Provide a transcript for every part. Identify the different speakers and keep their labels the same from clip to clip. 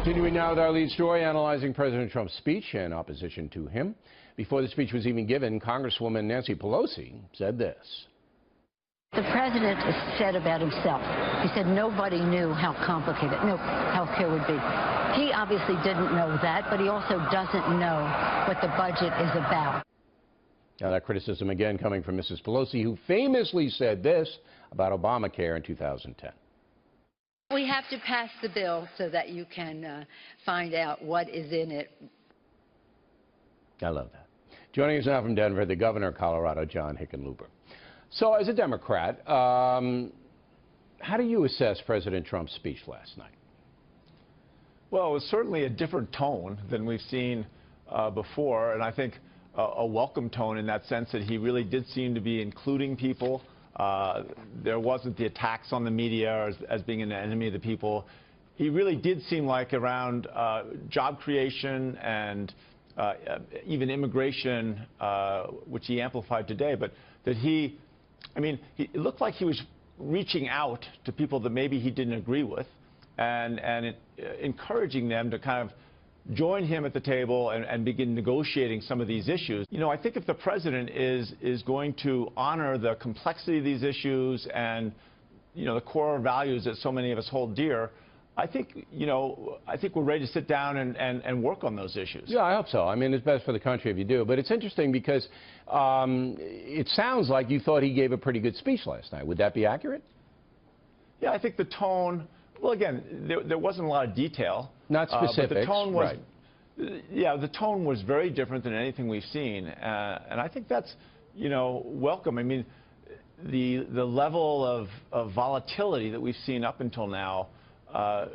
Speaker 1: Continuing now with our lead story, analyzing President Trump's speech and opposition to him. Before the speech was even given, Congresswoman Nancy Pelosi said this.
Speaker 2: The president has said about himself, he said nobody knew how complicated health care would be. He obviously didn't know that, but he also doesn't know what the budget is about.
Speaker 1: Now that criticism again coming from Mrs. Pelosi, who famously said this about Obamacare in 2010.
Speaker 3: We have to pass the bill so that you can find out what is in it.
Speaker 1: I love that. Joining us now from Denver, the governor of Colorado, John Hickenlooper. So as a Democrat, how do you assess President Trump's speech last night?
Speaker 4: Well, it was certainly a different tone than we've seen before, and I think a welcome tone in that sense that he really did seem to be including people. There wasn't the attacks on the media as being an enemy of the people. He really did seem like around job creation and even immigration, which he amplified today, but that it looked like he was reaching out to people that maybe he didn't agree with and encouraging them to kind of join him at the table and begin negotiating some of these issues. You know, I think if the president is going to honor the complexity of these issues and, you know, the core values that so many of us hold dear, I think we're ready to sit down and work on those issues.
Speaker 1: Yeah, I hope so. I mean, it's best for the country if you do. But it's interesting because it sounds like you thought he gave a pretty good speech last night. Would that be accurate?
Speaker 4: Yeah, I think the tone, well, again, there wasn't a lot of detail.
Speaker 1: Not specifics,
Speaker 4: but the tone was,
Speaker 1: right.
Speaker 4: Yeah, the tone was very different than anything we've seen. And I think that's, you know, welcome. I mean, the level of volatility that we've seen up until now, I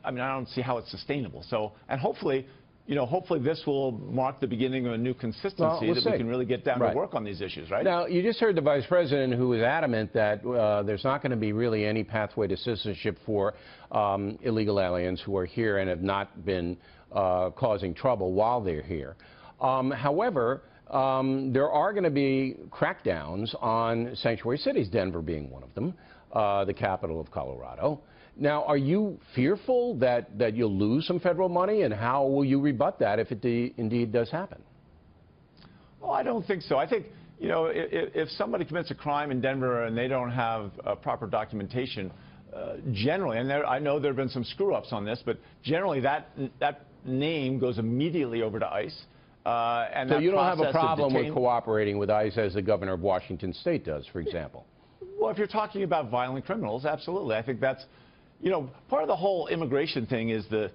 Speaker 4: mean, I don't see how it's sustainable. So, and hopefully, you know, hopefully this will mark the beginning of a new consistency that we can really get down to work on these issues, right?
Speaker 1: Now, you just heard the vice president who was adamant that there's not going to be really any pathway to citizenship for illegal aliens who are here and have not been causing trouble while they're here. However, there are going to be crackdowns on sanctuary cities, Denver being one of them, the capital of Colorado. Now, are you fearful that you'll lose some federal money, and how will you rebut that if it indeed does happen?
Speaker 4: Well, I don't think so. I think, you know, if somebody commits a crime in Denver and they don't have proper documentation, generally, and I know there have been some screw-ups on this, but generally that name goes immediately over to ICE. And
Speaker 1: so you don't have a problem with cooperating with ICE as the governor of Washington State does, for example?
Speaker 4: Well, if you're talking about violent criminals, absolutely. I think that's, you know, part of the whole immigration thing is the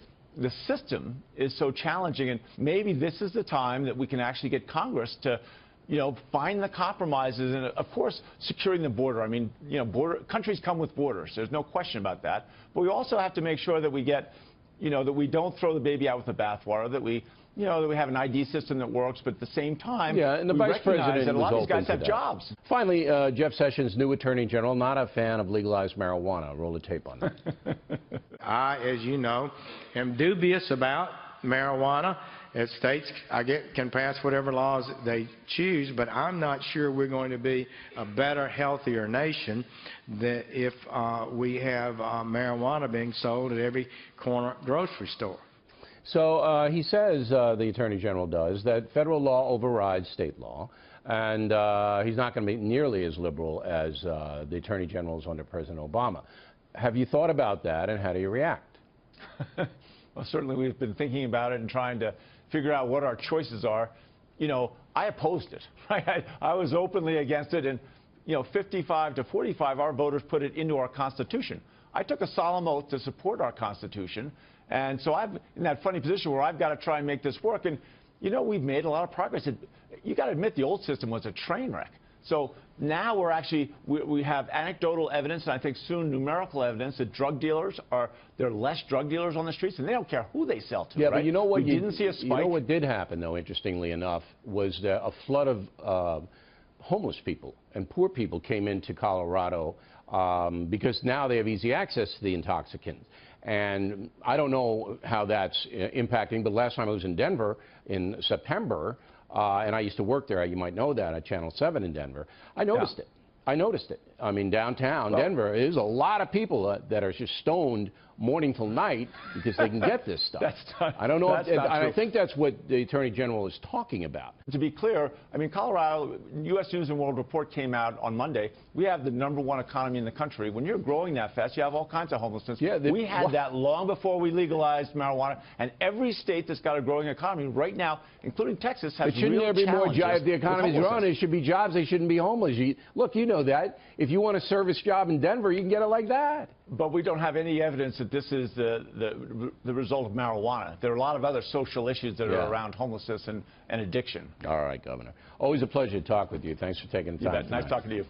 Speaker 4: system is so challenging, and maybe this is the time that we can actually get Congress to, you know, find the compromises, and of course securing the border. I mean, you know, countries come with borders. There's no question about that. But we also have to make sure that we get, you know, that we don't throw the baby out with the bathwater, that we, you know, that we have an ID system that works, but at the same time,
Speaker 1: yeah, and the vice president
Speaker 4: that a lot of these guys have
Speaker 1: that.
Speaker 4: jobs.
Speaker 1: Finally, Jeff Sessions, new attorney general, not a fan of legalized marijuana. Roll the tape on that.
Speaker 5: I, as you know, am dubious about marijuana. States, can pass whatever laws they choose, but I'm not sure we're going to be a better, healthier nation if we have marijuana being sold at every corner grocery store.
Speaker 1: So he says, the Attorney General does, that federal law overrides state law, and he's not going to be nearly as liberal as the Attorney Generals under President Obama. Have you thought about that, and how do you react?
Speaker 4: Well, certainly we've been thinking about it and trying to figure out what our choices are. You know, I opposed it. Right? I was openly against it, and, you know, 55 to 45, our voters put it into our Constitution. I took a solemn oath to support our Constitution. And so I'm in that funny position where I've got to try and make this work. And, you know, we've made a lot of progress. You got to admit the old system was a train wreck. So now we have anecdotal evidence, and I think soon numerical evidence that there are less drug dealers on the streets, and they don't care who they sell to.
Speaker 1: Yeah,
Speaker 4: right?
Speaker 1: But you know what?
Speaker 4: We didn't see a spike.
Speaker 1: You know what did happen, though, interestingly enough, was that a flood of homeless people and poor people came into Colorado because now they have easy access to the intoxicants. And I don't know how that's impacting, but last time I was in Denver in September, and I used to work there, you might know that, at Channel 7 in Denver, I noticed it. I noticed it. I mean, downtown Denver, there's a lot of people that are just stoned morning till night because they can get this stuff. I don't know. I think that's what the Attorney General is talking about.
Speaker 4: To be clear, I mean, Colorado, U.S. News and World Report came out on Monday. We have the #1 economy in the country. When you're growing that fast, you have all kinds of homelessness.
Speaker 1: Yeah,
Speaker 4: we had that long before we legalized marijuana, and every state that's got a growing economy right now, including Texas, has real
Speaker 1: challenges. Shouldn't there be more jobs? If the economy's growing, there should be jobs. They shouldn't be homeless. Look, you know that. If you want a service job in Denver, you can get it like that.
Speaker 4: But we don't have any evidence that this is the result of marijuana. There are a lot of other social issues that are around homelessness and addiction.
Speaker 1: All right, Governor. Always a pleasure to talk with you. Thanks for taking the time.
Speaker 4: Nice talking to you.